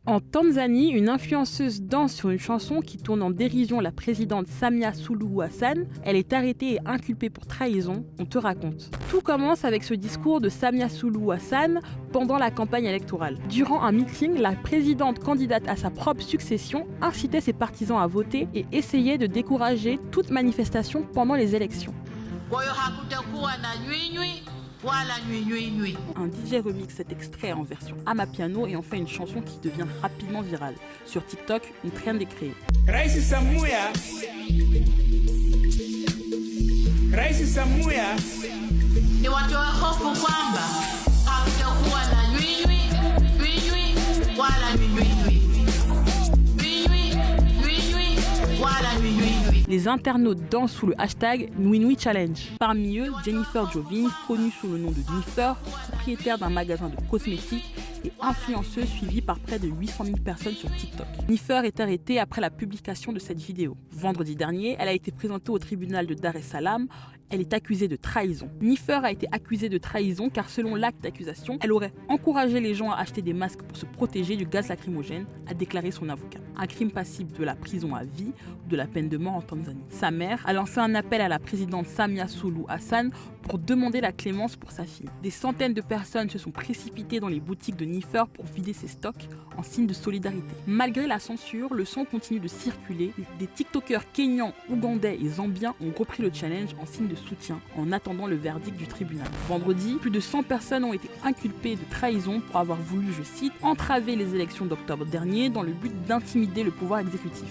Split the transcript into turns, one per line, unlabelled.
En Tanzanie, une influenceuse danse sur une chanson qui tourne en dérision la présidente Samia Suluhu Hassan. Elle est arrêtée et inculpée pour trahison, on te raconte. Tout commence avec ce discours de Samia Suluhu Hassan pendant la campagne électorale. Durant un meeting, la présidente candidate à sa propre succession incitait ses partisans à voter et essayait de décourager toute manifestation pendant les élections. Un DJ remix cet extrait en version amapiano et en fait une chanson qui devient rapidement virale. Sur TikTok, une trend est créée.
Rais Samia ni watu wa hofu kwamba hautakuwa na nywinywi wala nywinywi wala nywinywi.
Les internautes dansent sous le hashtag Nui Challenge. Parmi eux, Jennifer Jovin, connue sous le nom de Niffer, propriétaire d'un magasin de cosmétiques et influenceuse suivie par près de 800 000 personnes sur TikTok. Niffer est arrêtée après la publication de cette vidéo. Vendredi dernier, elle a été présentée au tribunal de Dar es Salaam. Elle est accusée de trahison. Niffer a été accusée de trahison car selon l'acte d'accusation, elle aurait encouragé les gens à acheter des masques pour se protéger du gaz lacrymogène, a déclaré son avocat. Un crime passible de la prison à vie ou de la peine de mort en Tanzanie. Sa mère a lancé un appel à la présidente Samia Suluhu Hassan pour demander la clémence pour sa fille. Des centaines de personnes se sont précipitées dans les boutiques de Niffer pour vider ses stocks en signe de solidarité. Malgré la censure, le son continue de circuler. Des TikTokers kenyans, ougandais et zambiens ont repris le challenge en signe de soutien en attendant le verdict du tribunal. Vendredi, plus de 100 personnes ont été inculpées de trahison pour avoir voulu, je cite, entraver les élections d'octobre dernier dans le but d'intimider le pouvoir exécutif.